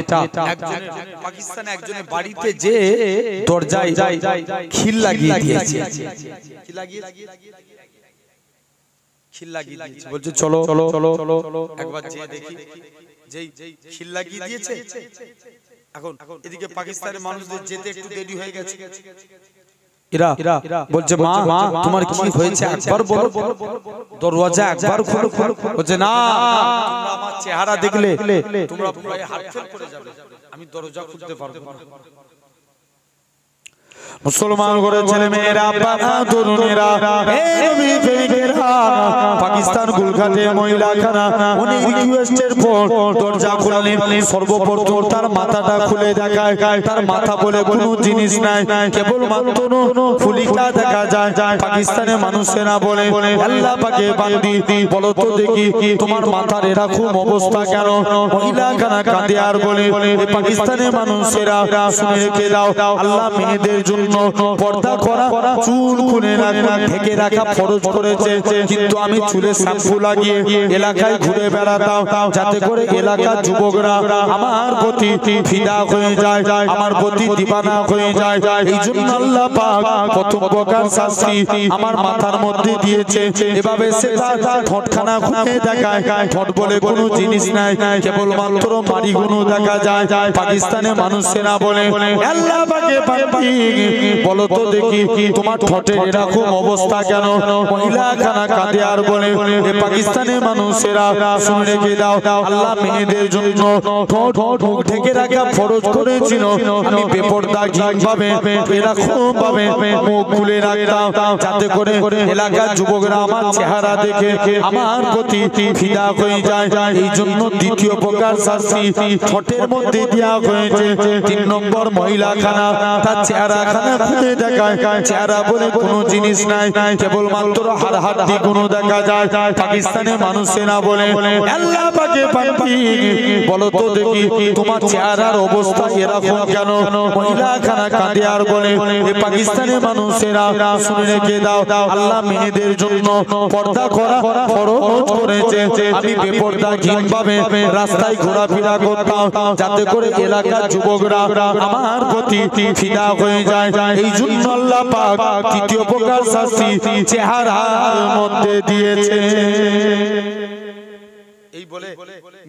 পাকিস্তানে একজনের বাড়িতে যে দরজায় খিল লাগিয়ে দিয়েছে। কি লাগিয়েছে? খিল লাগিয়ে দিয়েছে। বলছে চলো একবার যেয়ে দেখি। যেই খিল লাগিয়ে দিয়েছে, এখন এদিকে পাকিস্তানের মানুষদের যেতে একটু দেরি হয়ে গেছে। এরা বলছে মা তোমার কি হয়েছে একবার বলো, দরওয়াজা একবার খোলো। বলছে না, তোমরা আমার চেহারা দেখলে তোমরা ভয়ে হাত ফেল করে যাবে, আমি দরজা খুলতে পারবো না। মুসলমান করে ছেলে মেয়েরা, বাবা তরুণেরা, পাকিস্তান গুলঘাটে মহিলাখানা অনেক রিকোয়েস্টের পর দরজা খুললেন। সর্বপ্রথম তার মাথাটা খুলে দেখায়, তার মাথা বলে কোনো জিনিস নাই, কেবল মাত্র ফুলিটা দেখা যায়। পাকিস্তানের মানুষেরা বলে আল্লাহ পাকে বান্দি বলো তো দেখি তোমার মাথার এরকম অবস্থা কেন? মহিলাখানা কাঁদে আর বলে পাকিস্তানের মানুষেরা শুনে রেখে দাও, আল্লাহ মেয়েদের জন্য পর্দা করা, চুল খুলে ঢেকে রাখা ফরজ করেছে, কিন্তু আমি চুলে শ্যাম্পু লাগিয়ে এলাকায় ঘুরে বেড়াতাম যাতে করে এলাকার যুবকরা আমার প্রতি ফিদা হয়ে যায়, আমার প্রতি দিবানা হয়ে যায়। এই জন্য আল্লাহ পাক প্রথম প্রকার শাস্তি আমার মাথার মধ্যে দিয়েছে। এভাবে সে তার ঠোঁটখানা খুলে দেখায়, ঠোঁট বলে কোনো জিনিস নাই, কেবল মাত্র মাড়িগুলো দেখা যায়। পাকিস্তানের মানুষেরা বলে আল্লাহ পাকে বান্দি বলো তো দেখি তোমার ঠোঁটের এরকম অবস্থা কেন? মহিলাখানা কাঁদে আর বলে পাকিস্তানের মানুষেরা শুনে রেখে দাও, আল্লাহ মেয়েদের জন্য ঠোঁট মুখ ঢেকে রাখা ফরজ করেছিল। আমি বেপরদাভাবে এরকম ভাবে মুখ খুলে রাখতাম যাতে করে এলাকার যুবকরা আমার চেহারা দেখে আমার প্রতি ফিদা হয়ে যায়। এই জন্য দ্বিতীয় প্রকার শাস্তি ঠোঁটের মধ্যে দেওয়া হয়েছে। 3 নম্বর মহিলাখানা তার চেহারাখানা খানা খুলে দেখায় চেহারা বলে কোনো জিনিস নাই কেবলমাত্র হাড় হাড্ডি গুলো দেখা যায় পাকিস্তানের মানুষেরা বলে আল্লাহ পাকে পাকি বলো তো দেখি তোমার চেহারার অবস্থা এরকম কেন মহিলা খানা কাঁদে আর বলে এই পাকিস্তানের মানুষেরা শুনে রেখে দাও আল্লাহ মেয়েদের জন্য পর্দা করা ফরজ করেছে আমি বেপরদাহীনভাবে রাস্তায় ঘোরাফেরা করতাম যাতে করে এলাকার যুবকরা আমার প্রতি ফিদা হয়ে যায় এই জন্য আল্লাহ পাক তৃতীয় প্রকার শাস্তি চেহারার মধ্যে দিয়েছে এই বলে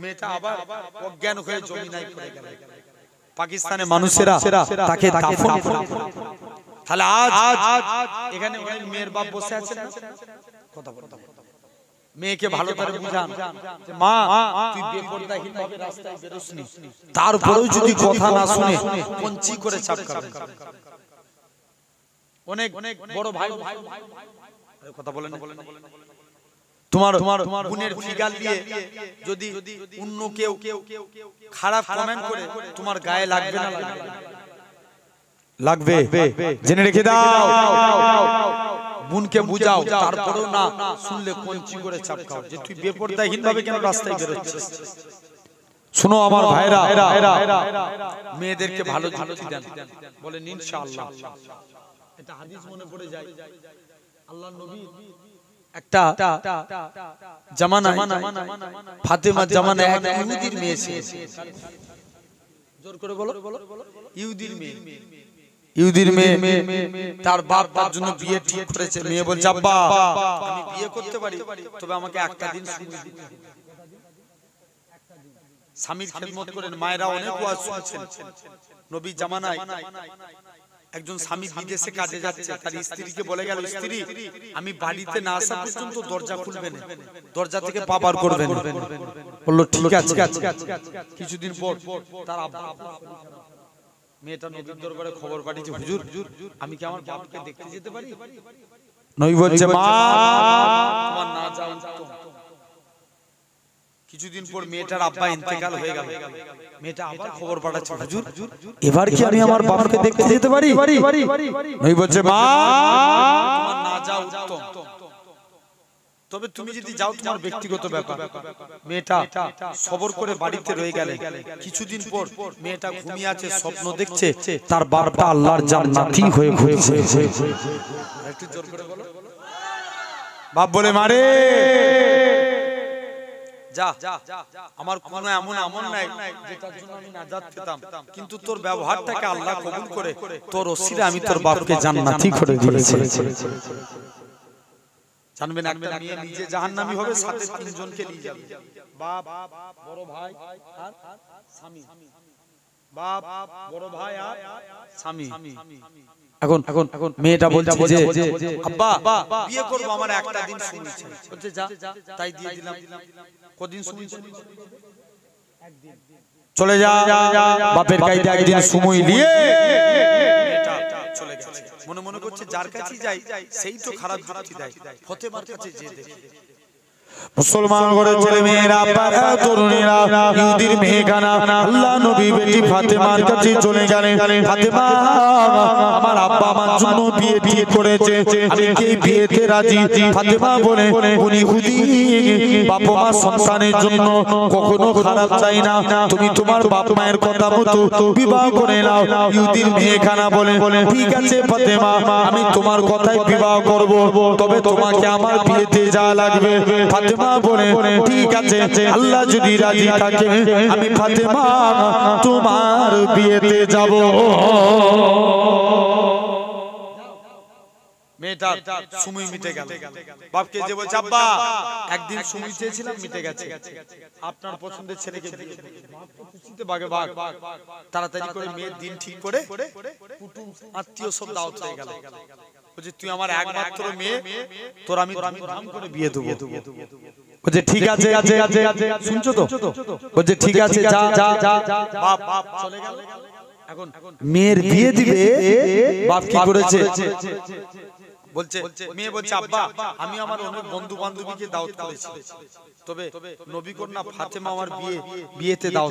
মেয়েটা আবার অজ্ঞান হয়ে জমিনায় পড়ে গেল পাকিস্তানের মানুষেরা তাকে দাফন করে তাহলে আজ এখানে অনেক মেয়ের বাপ বসে আছেন কথা বলতে মেয়েকে ভালো করে বুঝান যে মা তুই বেপরদাহীনভাবে রাস্তায় বেরোসনি তারপরেও যদি কথা না শুনে পঞ্চি করে চাপ খাবে অনেক বড় ভাই কথা বলেন তোমার গুণের ফিগার দিয়ে যদি অন্য কেউ খারাপ কমেন্ট করে তোমার গায়ে লাগবে না লাগবে জেনে রেখে দাও বোনকে বুঝাও তারপরেও না শুনলে পঞ্চি করে চাপ খাও যে তুই বেপরদাহীনভাবে কেন রাস্তায় বেরোচ্ছিস শুনো আমার ভাইরা মেয়েদেরকে ভালো যুক্তি দেন বলেন ইনশাআল্লাহ এটা হাদিস মনে পড়ে যায় আল্লাহর নবী একটা জামানা ফাতেমা জামানা এক ইহুদির মেয়ে ছিল জোর করে বলো ইহুদির মেয়ে তার বাপ তার জন্য বিয়ে ঠিক করেছে মেয়ে বলছে আব্বা আমি বিয়ে করতে পারি তবে আমাকে একটা দিন স্বামীর খেদমত করেন মায়েরা অনেক ওয়াজ শুনছেন নবী জামানায় একজন স্বামী বিদেশে কাজে যাচ্ছে তার স্ত্রীকে বলে গেল স্ত্রী আমি বাড়িতে না আসা পর্যন্ত দরজা খুলবে না দরজা থেকে পা বার করবে না বলল ঠিক আছে কিছুদিন পর তার আব্বা মেয়েটা নবীর দরবারে খবর পাঠিয়েছে হুজুর আমি কি আমার বাপকে দেখতে যেতে পারি নবী বলছে মা তোমার না যাও কিছুদিন পর মেয়েটার আব্বা ইন্তেকাল হয়ে গেল মেয়েটা আবার খবর পাঠাচ্ছে হুজুর এবার কি আমি আমার বাপকে দেখতে যেতে পারি নবী বলছে মা তোমার না যাও উত্তম তবে তুমি যদি যাও তোমার ব্যক্তিগত ব্যাপার মেয়েটা সবর করে বাড়িতে রয়ে গেলে কিছুদিন পর মেয়েটা ঘুমিয়ে আছে স্বপ্ন দেখছে তার বাপটা আল্লাহর জান্নাতি হয়ে ঘুরছে একটু জোর করে বলো বাপ বলে মারে যা আমার কোনো এমন আমল নাই যেটার জন্য আমি নাজাত পেতাম কিন্তু তোর ব্যবহারটাকে আল্লাহ কবুল করে তোর ওসিলে আমি তোর বাপকে জান্নাতি করে দিয়েছি জানবেন একটা মেয়ে নিজে জাহান্নামী হবে সাথে তিনজনকে নিয়ে যাবে বাপ বড় ভাই আর স্বামী বাপ বড় ভাই আর স্বামী এখন মেয়েটা বলছে যে আব্বা বিয়ে করব আমার একটা দিন সময় চাই বলছে যা তাই দিয়ে দিলাম কদিন সময় চাই একদিন চলে যা বাপের কাছে একদিন সময় নিয়ে মেয়েটা চলে গেছে মনে মনে করছে যার কাছে যাই সেই তো খারাপ যুক্তি দেয় ফতেমার কাছে যে দেখে মুসলমান করে ছেলে মেয়েরা পাড়া তরুণীরা ইহুদির মেয়েখানা আল্লাহ নবী বেটি ফাতেমার কাছে চলে গেলেন ফাতেমা আমার আব্বা আমার জন্য বিয়ে ঠিক করেছে আমি কি বিয়েতে রাজি ফাতেমা বলে উনি ইহুদি বাপ মা সন্তানের জন্য কখনো খারাপ চাই না তুমি তোমার বাপ মায়ের কথা মতো বিবাহ করে নাও ইহুদির মেয়েখানা বলে ঠিক আছে ফাতেমা আমি তোমার কথাই বিবাহ করব তবে তোমাকে আমার বিয়েতে যা লাগবে ফাতেমা বলে ঠিক আছে আল্লাহ যদি রাজি থাকে আমি ফাতেমা তোমার বিয়েতে যাব মেয়েটা সময় মিটে গেল বাপকে যে বলছে আব্বা একদিন সময় চেয়েছিলাম মিটে গেছে আপনার পছন্দের ছেলেকে বিয়ে বাপ তো খুশিতে বাগে বাগ তাড়াতাড়ি করে মেয়ের দিন ঠিক করে কুটুম আত্মীয় সব দাওয়াত হয়ে গেল বলছে তুই আমার একমাত্র মেয়ে তোর আমি ধুমধাম করে বিয়ে দেব বলছে ঠিক আছে শুনছো তো বলছে ঠিক আছে যা বাপ চলে গেল এখন মেয়ের বিয়ে দিবে বাপ কি করেছে বলছে মেয়ে বলছে আব্বা আমি আমার অনেক বন্ধু বান্ধবীকে দাওয়াত করেছি তবে নবী কন্যা ফাতেমা আমার বিয়েতে দাও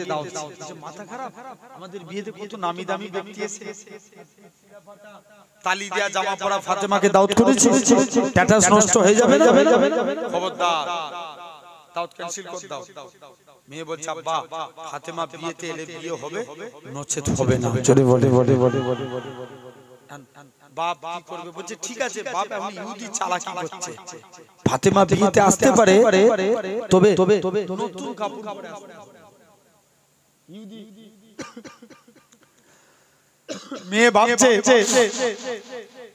মাথা খারাপ আমাদের বিয়েতে কত নামি দামি ব্যক্তি এসেছে তালি দেয়া জামা পরা ফাতেমাকে দাওয়াত করেছি স্ট্যাটাস নষ্ট হয়ে যাবে না খবরদার দাওয়াত ক্যান্সেল করে দাও মেয়ে বলছে আব্বা ফাতেমা বিয়েতে এলে বিয়ে হবে নচেত হবে না চলে বলে বাপ কি করবে বলছে ঠিক আছে বাপ এখন ইহুদি চালাকি করছে ফাতেমা বিয়েতে আসতে পারে তবে নতুন কাপড় পরে আসতে ইহুদি মেয়ে ভাবছে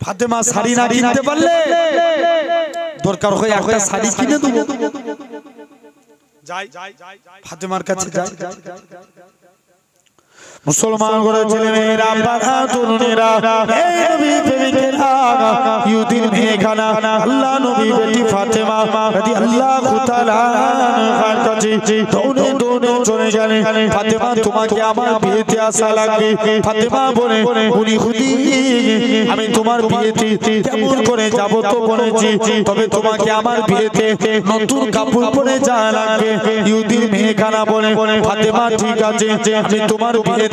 ফাতেমা শাড়ি না কিনতে পারলে দরকার হয় একটা শাড়ি কিনে দেব যাই ফাতেমার কাছে যাই মুসলমান ঘরের ছেলে মেয়েরা বাবা তরুণেরা এই নবী প্রেমিকেরা ইহুদির মেয়েখানা আল্লাহ নবী বেটি ফাতেমা রাদিয়াল্লাহু তাআলা আনহার কাছে দৌড়ে চলে গেলেন ফাতেমা তোমাকে আমার বিয়েতে আসা লাগবে ফাতেমা বলে উনি খুদি আমি তোমার বিয়েতে কেমন করে যাব তো বলেছি তবে তোমাকে আমার বিয়েতে নতুন কাপড় পরে যাওয়া লাগবে ইহুদির মেয়েখানা বলে ফাতেমা ঠিক আছে আমি তোমার বিয়েতে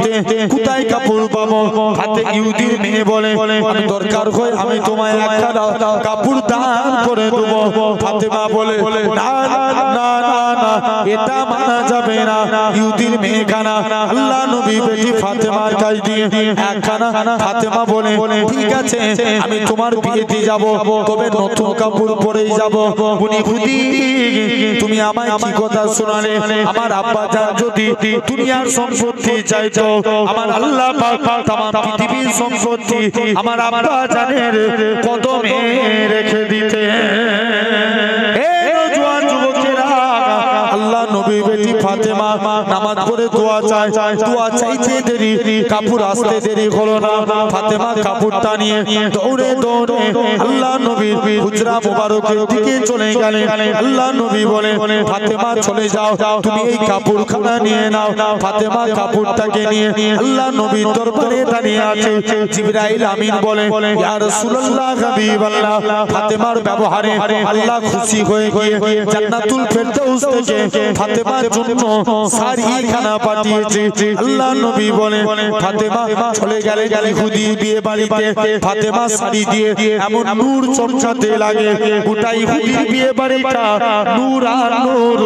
কোথায় কাপড় পাবো হাতে ইহুদির মেয়ে বলে আমি দরকার হয় আমি তোমায় একটা কাপড় দান করে দেব ফাতেমা বলে না না না এটা মানা যাবে না ইহুদির মেয়েখানা আল্লাহ নবী বেটি ফাতেমার কাছে দিয়ে একখানা ফাতেমা বলে ঠিক আছে আমি তোমার বিয়েতে যাব তবে নতুন কাপড় পরেই যাব উনি খুদি তুমি আমায় কি কথা শোনালে আমার আব্বা জান যদি দুনিয়ার সম্পত্তি চাইতো আমার আল্লাহ পাক तमाम পৃথিবীর সম্পত্তি আমার আব্বা জানের কদমে রেখে দিতে হে নওজোয়ান যুবকেরা আল্লাহ নবী বেটি ফাতেমা নামাজ পড়ে দোয়া চাইতে দেরি কাপড় আসতে দেরি হলো না ফাতেমা কাপড়টা নিয়ে দৌড়ে আল্লাহ নবীর হুজরা মুবারকের দিকে চলে গেলেন আল্লাহ নবী বলে ফাতেমা চলে যাও তুমি এই কাপড়খানা নিয়ে নাও ফাতেমা কাপড়টাকে নিয়ে আল্লাহ নবীর দরবারে দাঁড়িয়ে আছে জিবরাইল আমিন বলে ইয়া রাসূলুল্লাহ হাবিবাল্লাহ ফাতেমার ব্যবহারে আল্লাহ খুশি হয়ে গিয়ে জান্নাতুল ফেরদাউস থেকে ফাতেমার জন্য শাড়িখানা পাঠিয়েছে আল্লাহ নবী বলে ফাতেমা চলে গেলে ইহুদি বিয়ে বাড়িতে ফাতেমা শাড়ি দিয়ে এমন নূর চমকাতে লাগে গোটা ইহুদির বিয়ে বাড়িটা নূর আর নূর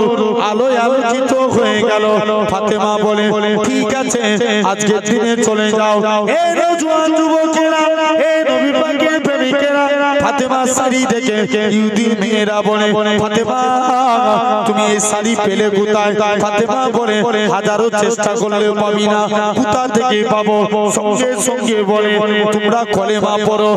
আলোয় আলোকিত হয়ে গেল ফাতেমা বলে ঠিক আছে আজকে দিনে চলে যাও এই নওজোয়ান যুবকেরা এই নবী পাকের প্রেমিকেরা ফাতেমা শাড়ি দেখে ইহুদির মেয়েরা বলে ফাতেমা তুমি এই শাড়ি পেলে কোথায় ফাতেমা বলে হাজারো চেষ্টা করলেও পাবি না কোথা থেকে পাবো সঙ্গে সঙ্গে বলে তোমরা কলেমা পড়ো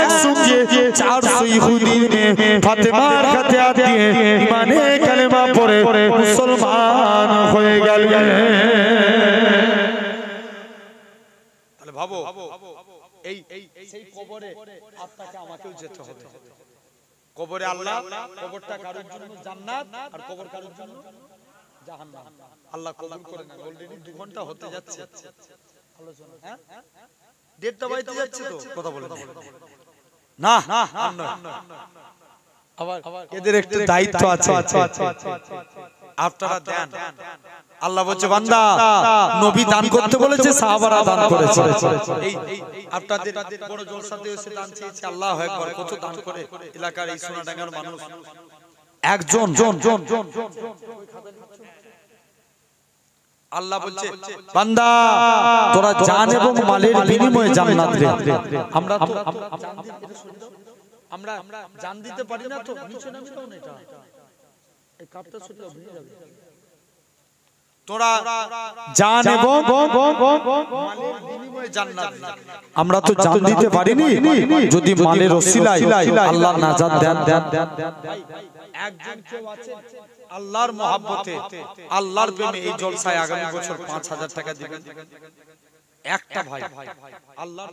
একসঙ্গে 400 ইহুদির মেয়ে ফাতেমার কাছে হাত দিয়ে ঈমানে কালেমা পড়ে মুসলমান হয়ে গেল তাহলে ভাবো এই সেই কবরে আপনাকে আমাকেও যেতে হবে কবরে আল্লাহ কবরটা কারোর জন্য জান্নাত আর কবর কারোর জন্য জাহান্নাম আল্লাহ কবুল করে না অলরেডি 2 ঘন্টা হতে যাচ্ছে আলোচনা হ্যাঁ ডেটটা বাইতে যাচ্ছে তো কথা বলে না আবার এদের একটা দায়িত্ব আছে আপনারা দেন আল্লাহ বলছে বান্দা নবী দান করতে বলেছে সাহাবারা দান করেছে এই আপনাদের বড় জলসাতে এসে দান চেয়েছে আল্লাহু আকবার কত দান করে এলাকার এই সোনাডাঙ্গার মানুষ একজন আল্লাহ বলছে বান্দা তোরা জান এবং মালের বিনিময়ে জান্নাত দে আমরা জান দিতে পারি না তো নিচে নামি দাও না এটা এই কাপটা ছুটলে ভেঙে যাবে তোরা জান এবং মালের বিনিময়ে জান্নাত দে আমরা তো জান দিতে পারিনি যদি মালের ওসিলায় আল্লাহ নাজাত দেন একজন কেউ আছে আল্লাহর মহব্বতে আল্লাহর প্রেমে এই জলসায় আগামী বছর 5000 টাকা দিবেন একটা ভাই আল্লাহর